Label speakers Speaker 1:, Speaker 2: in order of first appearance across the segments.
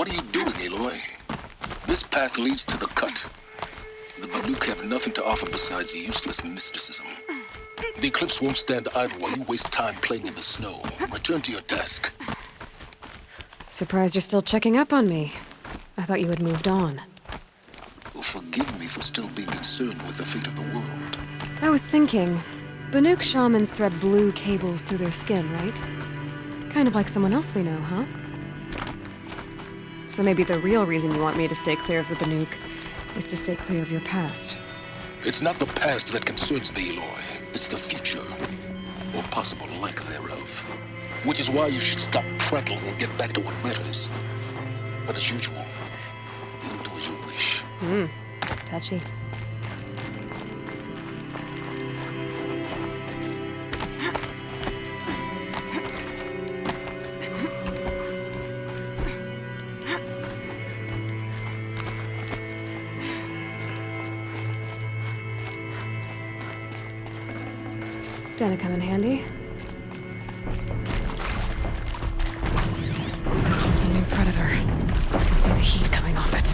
Speaker 1: What are you doing, Aloy? This path leads to the cut. The Banuk have nothing to offer besides useless mysticism. The Eclipse won't stand idle while you waste time playing in the snow. Return to your task.
Speaker 2: Surprised you're still checking up on me. I thought you had moved on.
Speaker 1: Well, forgive me for still being concerned with the fate of the world.
Speaker 2: I was thinking, Banuk shamans thread blue cables through their skin, right? Kind of like someone else we know, huh? So maybe the real reason you want me to stay clear of the Banuk is to stay clear of your past.
Speaker 1: It's not the past that concerns me, Aloy. It's the future, or possible lack thereof. Which is why you should stop prattling and get back to what matters. But as usual, you'll do as you wish.
Speaker 2: Touchy. Gonna come in handy. This one's a new predator. I can see the heat coming off it.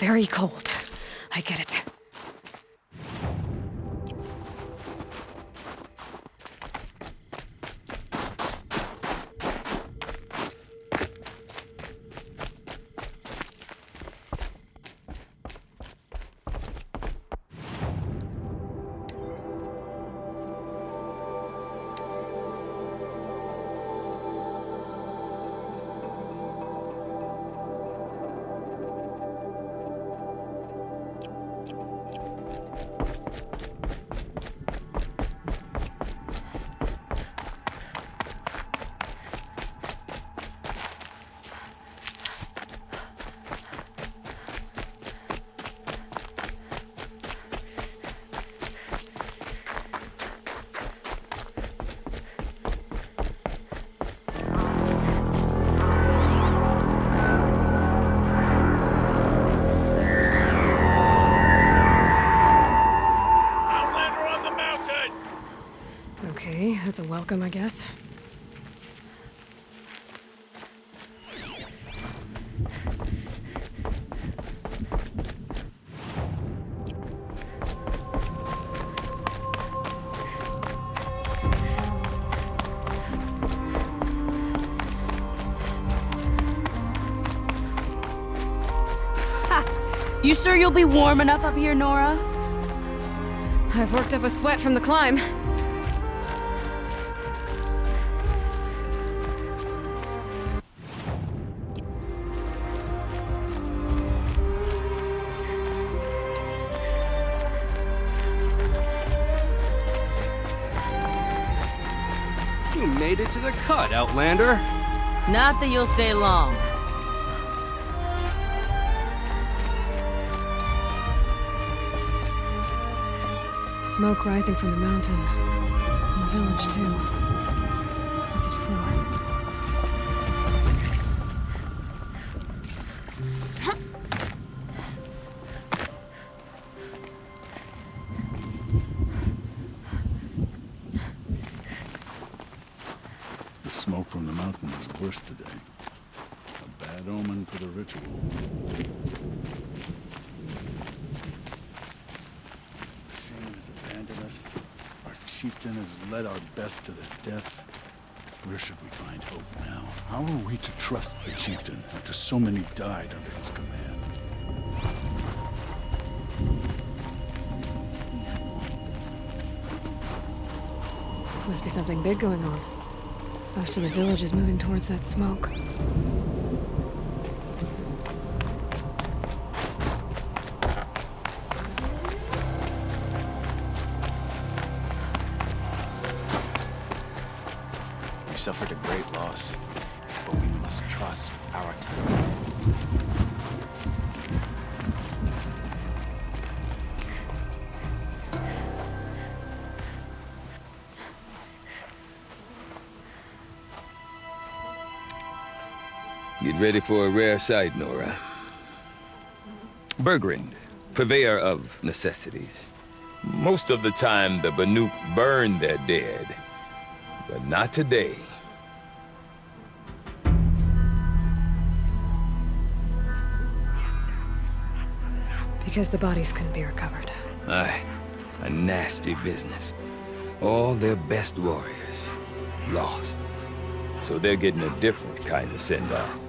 Speaker 2: very cold. I get it. Okay, that's a welcome, I guess.
Speaker 3: You sure you'll be warm enough up here, Nora?
Speaker 2: I've worked up a sweat from the climb.
Speaker 4: You made it to the cut, Outlander.
Speaker 3: Not that you'll stay long.
Speaker 2: Smoke rising from the mountain. And the village, too. What's it for?
Speaker 1: The smoke from the mountain is worse today. A bad omen for the ritual. Shane has abandoned us. Our chieftain has led our best to their deaths. Where should we find hope now? How are we to trust the chieftain after so many died under his command?
Speaker 2: Must be something big going on. Most of the village is moving towards that smoke.
Speaker 4: We suffered a great loss, but we must trust our time.
Speaker 5: Get ready for a rare sight, Nora. Bergrind, purveyor of necessities. Most of the time, the Banuk burn their dead, but not today.
Speaker 2: Because the bodies couldn't be recovered.
Speaker 5: Aye, a nasty business. All their best warriors lost. So they're getting a different kind of send-off.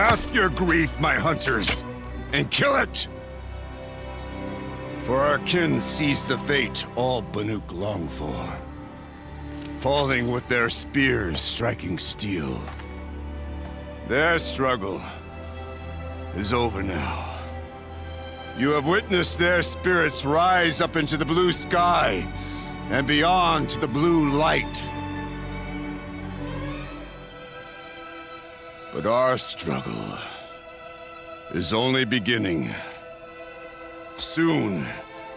Speaker 6: Grasp your grief, my hunters, and kill it! For our kin sees the fate all Banuk long for. Falling with their spears striking steel. Their struggle is over now. You have witnessed their spirits rise up into the blue sky and beyond to the blue light. But our struggle is only beginning. Soon,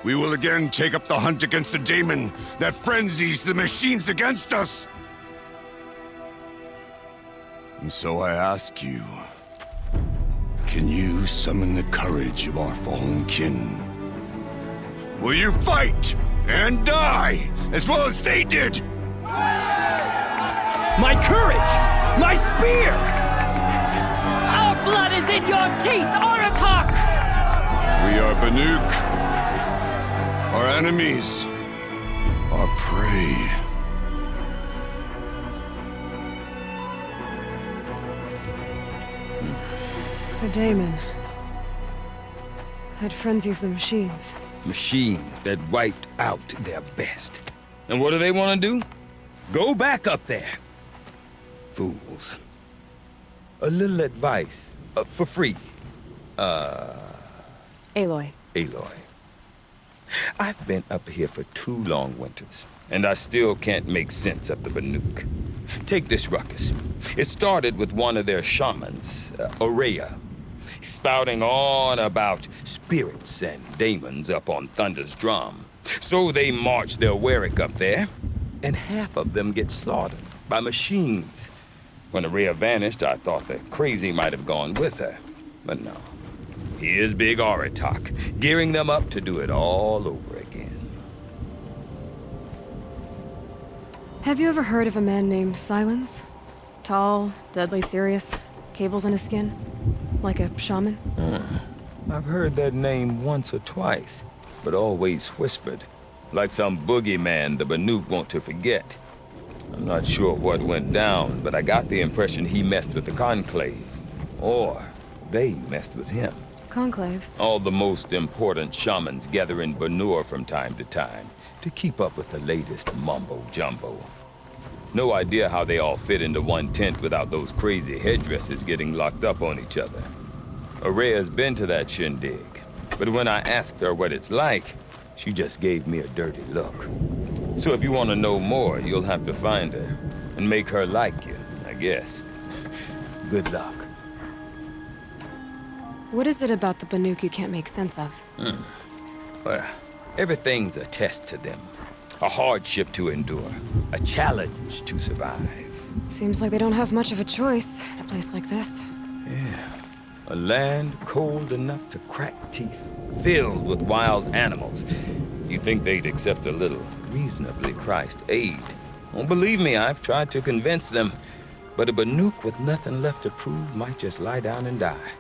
Speaker 6: we will again take up the hunt against the daemon that frenzies the machines against us. And so I ask you, can you summon the courage of our fallen kin? Will you fight and die as well as they did?
Speaker 5: My courage! My spear!
Speaker 3: Our blood is in your teeth, Aratak!
Speaker 6: We are Banuk. Our enemies are prey.
Speaker 2: The daemon. It frenzies the machines.
Speaker 5: Machines that wiped out their best. And what do they want to do? Go back up there. Fools. A little advice, for free.
Speaker 2: Aloy.
Speaker 5: Aloy. I've been up here for 2 long winters, and I still can't make sense of the Banuk. Take this ruckus. It started with one of their shamans, Ourea, spouting on about spirits and daemons up on Thunder's drum. So they march their Warwick up there, and half of them get slaughtered by machines. When Ourea vanished, I thought the crazy might have gone with her, but no. Here's Big Aratak, gearing them up to do it all over again.
Speaker 2: Have you ever heard of a man named Silence? Tall, deadly serious, cables in his skin? Like a shaman?
Speaker 5: I've heard that name once or twice, but always whispered. Like some boogeyman the Banuk want to forget. I'm not sure what went down, but I got the impression he messed with the Conclave. Or they messed with him.
Speaker 2: Conclave?
Speaker 5: All the most important shamans gather in Banur from time to time to keep up with the latest mumbo-jumbo. No idea how they all fit into one tent without those crazy headdresses getting locked up on each other. Ourea's been to that shindig, but when I asked her what it's like, she just gave me a dirty look. So if you want to know more, you'll have to find her and make her like you, I guess. Good luck.
Speaker 2: What is it about the Banuk you can't make sense of?
Speaker 5: Well, everything's a test to them. A hardship to endure. A challenge to survive.
Speaker 2: Seems like they don't have much of a choice in a place like this.
Speaker 5: Yeah. A land cold enough to crack teeth, filled with wild animals. You'd think they'd accept a little reasonably priced aid. Well, believe me, I've tried to convince them. But a Banuk with nothing left to prove might just lie down and die.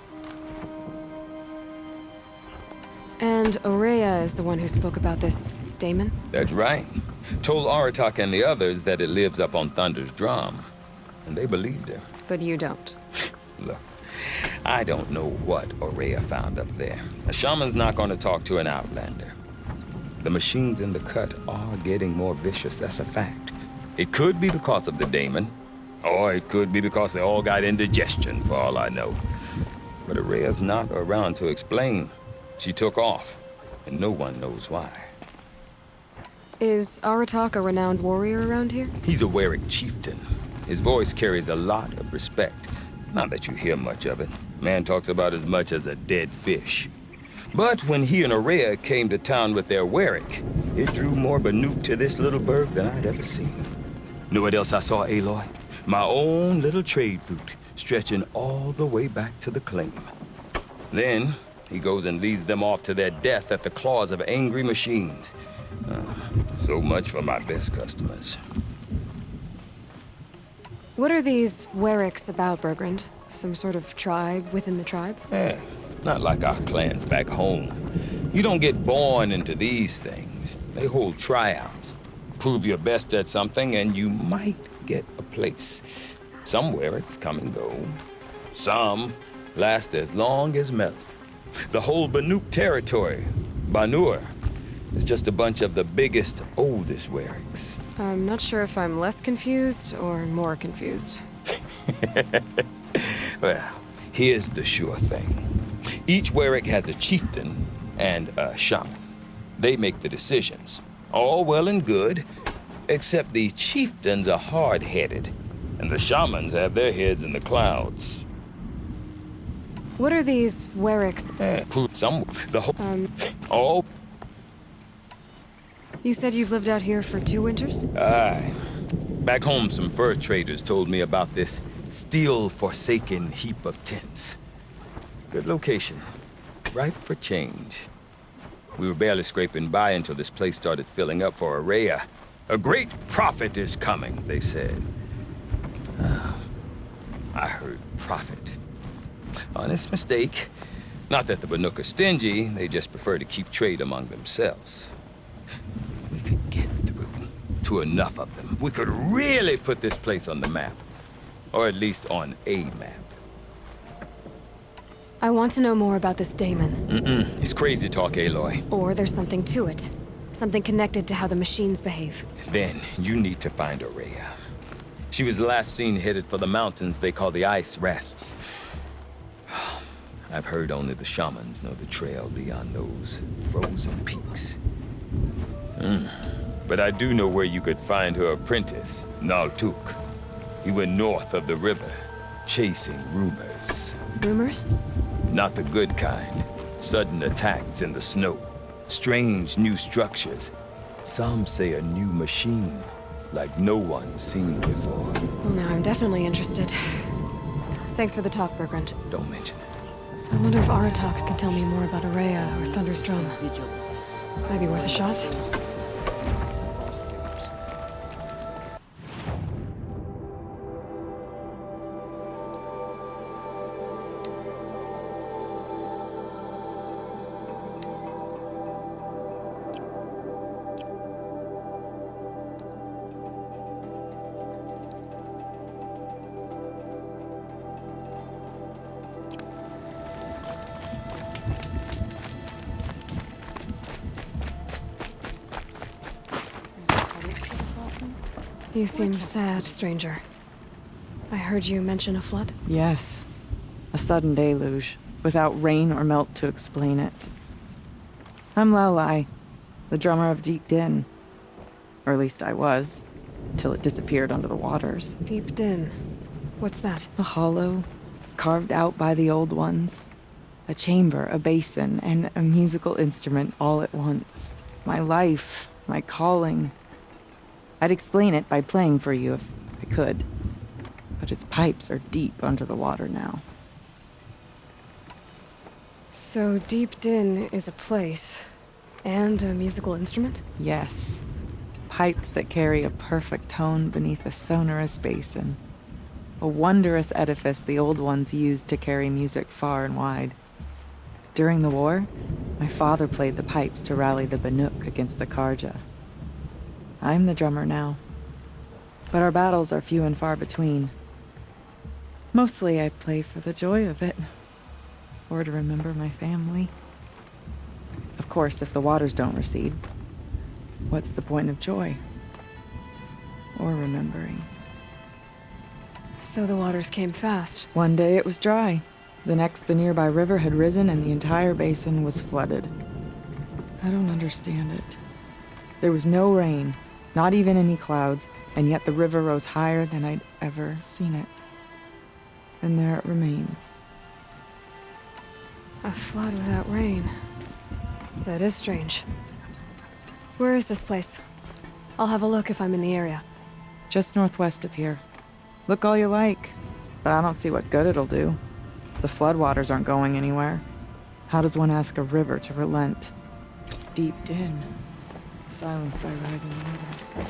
Speaker 2: And Ourea is the one who spoke about this daemon?
Speaker 5: That's right. Told Aratak and the others that it lives up on Thunder's drum. And they believed her.
Speaker 2: But you don't.
Speaker 5: Look, I don't know what Ourea found up there. A shaman's not going to talk to an outlander. The machines in the cut are getting more vicious, that's a fact. It could be because of the daemon, or it could be because they all got indigestion, for all I know. But Ourea's not around to explain. She took off, and no one knows why.
Speaker 2: Is Aratak a renowned warrior around here?
Speaker 5: He's a Warwick chieftain. His voice carries a lot of respect. Not that you hear much of it. Man talks about as much as a dead fish. But when he and Ourea came to town with their Warwick, it drew more Banuk to this little burg than I'd ever seen. Know what else I saw, Aloy? My own little trade route, stretching all the way back to the claim. Then, he goes and leads them off to their death at the claws of angry machines. So much for my best customers.
Speaker 2: What are these Warwicks about, Bergrand? Some sort of tribe within the tribe?
Speaker 5: Not like our clans back home. You don't get born into these things. They hold tryouts. Prove your best at something and you might get a place. Some Warwicks come and go. Some last as long as Melon. The whole Banuk territory, Banur, is just a bunch of the biggest, oldest Weriks.
Speaker 2: I'm not sure if I'm less confused or more confused.
Speaker 5: Well, here's the sure thing. Each Werik has a chieftain and a shaman. They make the decisions. All well and good, except the chieftains are hard-headed, and the shamans have their heads in the clouds.
Speaker 2: What are these Weriks?
Speaker 5: All.
Speaker 2: You said you've lived out here for 2 winters?
Speaker 5: Aye. Back home, some fur traders told me about this steel-forsaken heap of tents. Good location. Ripe for change. We were barely scraping by until this place started filling up for Araya. A great prophet is coming, they said. I heard prophet. Honest mistake. Not that the Banuk are stingy, they just prefer to keep trade among themselves. We could get through to enough of them. We could really put this place on the map. Or at least on a map.
Speaker 2: I want to know more about this Daemon.
Speaker 5: It's crazy talk, Aloy.
Speaker 2: Or there's something to it. Something connected to how the machines behave.
Speaker 5: Then you need to find Araya. She was last seen headed for the mountains they call the Ice Rests. I've heard only the shamans know the trail beyond those frozen peaks. But I do know where you could find her apprentice, Naltuk. He went north of the river, chasing rumors.
Speaker 2: Rumors?
Speaker 5: Not the good kind. Sudden attacks in the snow. Strange new structures. Some say a new machine, like no one's seen before.
Speaker 2: Well, now I'm definitely interested. Thanks for the talk, Bergrand.
Speaker 5: Don't mention it.
Speaker 2: I wonder if Aratak can tell me more about Araya or Thunderstrom. Might be worth a shot. You seem sad, stranger. I heard you mention a flood.
Speaker 7: Yes. A sudden deluge, without rain or melt to explain it. I'm Lalai, the drummer of Deep Din. Or at least I was, till it disappeared under the waters.
Speaker 2: Deep Din. What's that?
Speaker 7: A hollow, carved out by the old ones. A chamber, a basin, and a musical instrument all at once. My life, my calling. I'd explain it by playing for you if I could. But its pipes are deep under the water now.
Speaker 2: So Deep Din is a place, and a musical instrument?
Speaker 7: Yes. Pipes that carry a perfect tone beneath a sonorous basin. A wondrous edifice the old ones used to carry music far and wide. During the war, my father played the pipes to rally the Banuk against the Karja. I'm the drummer now. But our battles are few and far between. Mostly I play for the joy of it. Or to remember my family. Of course, if the waters don't recede, what's the point of joy? Or remembering?
Speaker 2: So the waters came fast.
Speaker 7: One day it was dry. The next, the nearby river had risen and the entire basin was flooded. I don't understand it. There was no rain. Not even any clouds, and yet the river rose higher than I'd ever seen it. And there it remains.
Speaker 2: A flood without rain. That is strange. Where is this place? I'll have a look if I'm in the area.
Speaker 7: Just northwest of here. Look all you like, but I don't see what good it'll do. The floodwaters aren't going anywhere. How does one ask a river to relent? Deep Din. Silenced by rising waters.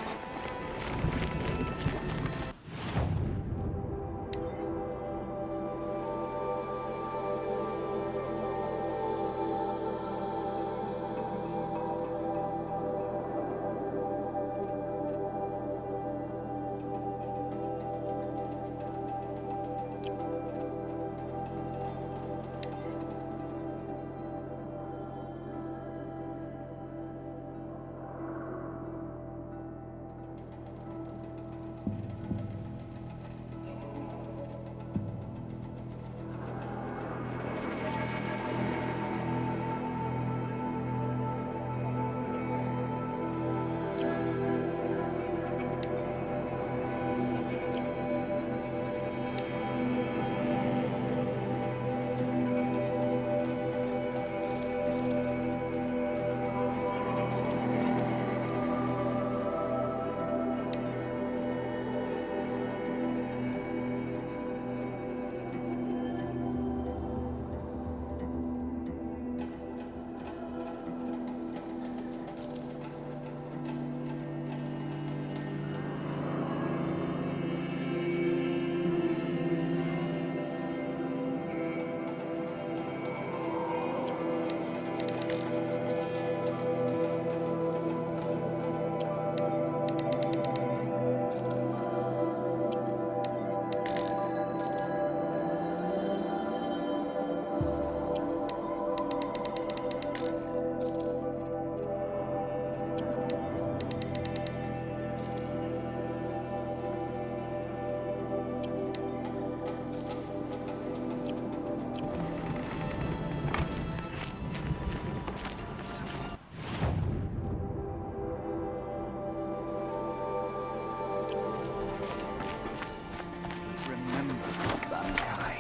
Speaker 8: Remember, Bankai,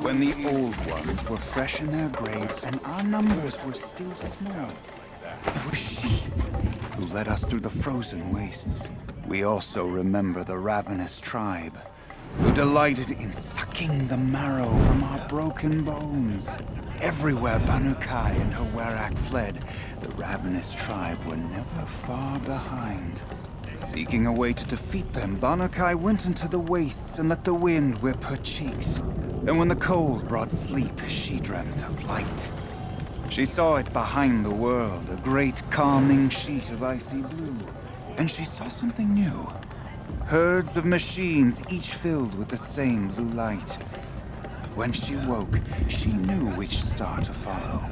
Speaker 8: when the old ones were fresh in their graves and our numbers were still small. It was she who led us through the frozen wastes. We also remember the ravenous tribe, who delighted in sucking the marrow from our broken bones. Everywhere Bankai and her Werak fled, the ravenous tribe were never far behind. Seeking a way to defeat them, Bankai went into the wastes and let the wind whip her cheeks. And when the cold brought sleep, she dreamt of light. She saw it behind the world, a great calming sheet of icy blue. And she saw something new. Herds of machines, each filled with the same blue light. When she woke, she knew which star to follow.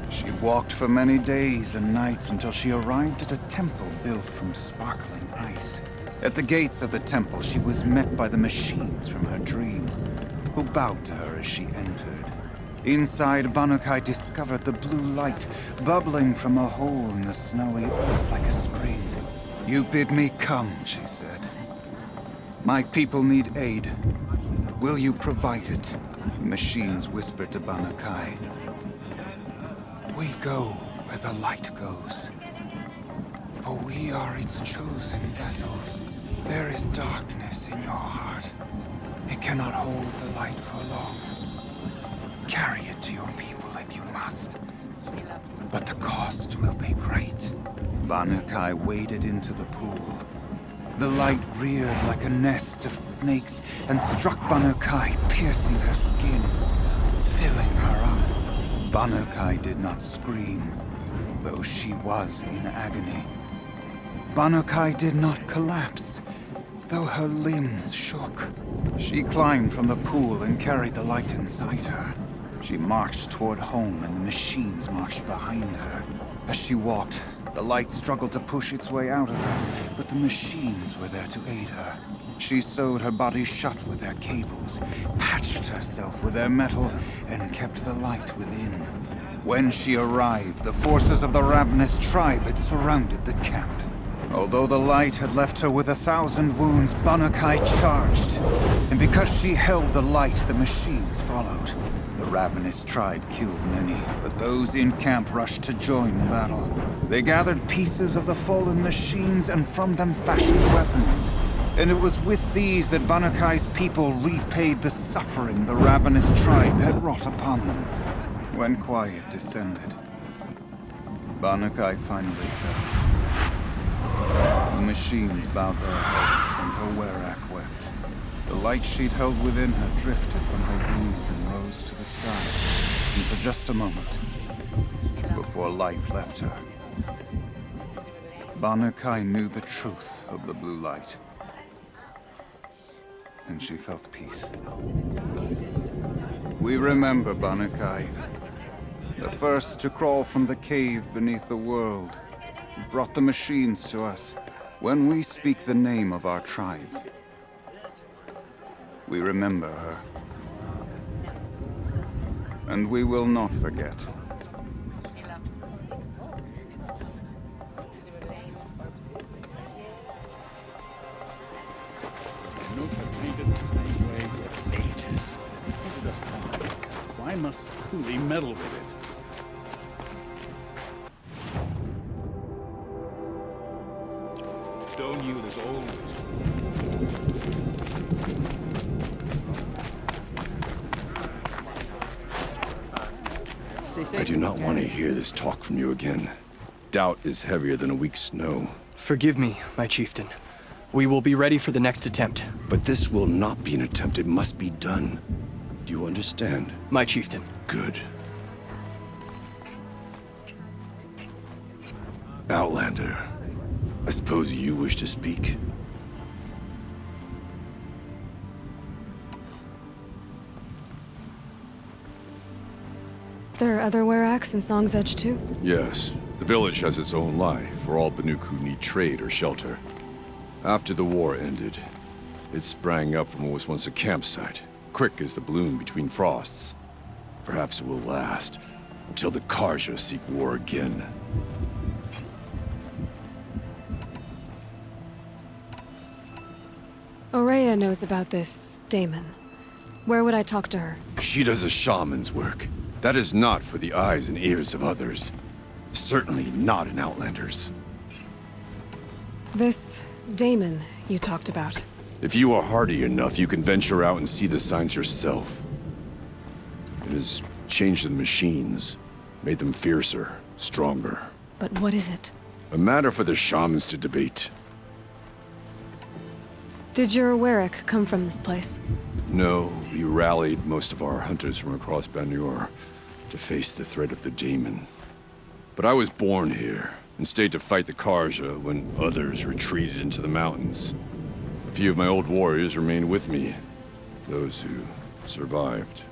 Speaker 8: She walked for many days and nights until she arrived at a temple built from sparkling ice. At the gates of the temple, she was met by the machines from her dreams, who bowed to her as she entered. Inside, Bankai discovered the blue light bubbling from a hole in the snowy earth like a spring. "You bid me come," she said. "My people need aid. Will you provide it?" The machines whispered to Bankai. "We go where the light goes, for we are its chosen vessels. There is darkness in your heart. It cannot hold the light for long. Carry it to your people if you must, but the cost will be great." Bankai waded into the pool. The light reared like a nest of snakes and struck Bankai, piercing her skin, filling her up. Bankai did not scream, though she was in agony. Bankai did not collapse, though her limbs shook. She climbed from the pool and carried the light inside her. She marched toward home, and the machines marched behind her. As she walked, the light struggled to push its way out of her, but the machines were there to aid her. She sewed her body shut with their cables, patched herself with their metal, and kept the light within. When she arrived, the forces of the ravenous tribe had surrounded the camp. Although the light had left her with 1,000 wounds, Bankai charged. And because she held the light, the machines followed. The ravenous tribe killed many, but those in camp rushed to join the battle. They gathered pieces of the fallen machines and from them fashioned weapons. And it was with these that Banakai's people repaid the suffering the ravenous tribe had wrought upon them. When quiet descended, Banakai finally fell. The machines bowed their heads, and her Werak wept. The light she'd held within her drifted from her wounds and rose to the sky. And for just a moment, before life left her, Banakai knew the truth of the blue light. And she felt peace. We remember Banakai, the first to crawl from the cave beneath the world, who brought the machines to us when we speak the name of our tribe. We remember her. And we will not forget.
Speaker 9: Why must Cooley meddle with it? Stone Youth is always.
Speaker 6: I do not want to hear this talk from you again. Doubt is heavier than a week's snow.
Speaker 10: Forgive me, my chieftain. We will be ready for the next attempt.
Speaker 6: But this will not be an attempt. It must be done. Do you understand?
Speaker 10: My chieftain.
Speaker 6: Good. Outlander, I suppose you wish to speak?
Speaker 2: There are other Weraks in Song's Edge too?
Speaker 11: Yes. The village has its own life for all Banuk who need trade or shelter. After the war ended, it sprang up from what was once a campsite, quick as the bloom between frosts. Perhaps it will last, until the Karja seek war again.
Speaker 2: Aurea knows about this Damon. Where would I talk to her?
Speaker 11: She does a shaman's work. That is not for the eyes and ears of others. Certainly not an Outlander's.
Speaker 2: This Damon you talked about.
Speaker 11: If you are hardy enough, you can venture out and see the signs yourself. It has changed the machines, made them fiercer, stronger.
Speaker 2: But what is it?
Speaker 11: A matter for the shamans to debate.
Speaker 2: Did your Warwick come from this place?
Speaker 11: No, we rallied most of our hunters from across Banur to face the threat of the Daemon. But I was born here, and stayed to fight the Karja when others retreated into the mountains. A few of my old warriors remained with me, those who survived.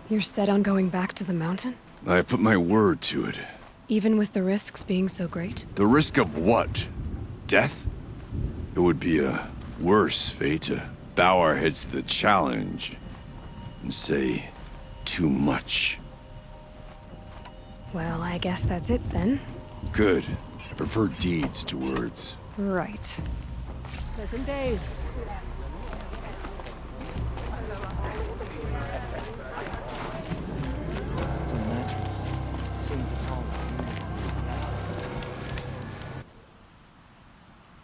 Speaker 2: You're set on going back to the mountain?
Speaker 11: I have put my word to it.
Speaker 2: Even with the risks being so great?
Speaker 11: The risk of what? Death? It would be a worse fate to bow our heads to the challenge and say too much.
Speaker 2: Well, I guess that's it then.
Speaker 11: Good. I prefer deeds to words.
Speaker 2: Right. Pleasant days.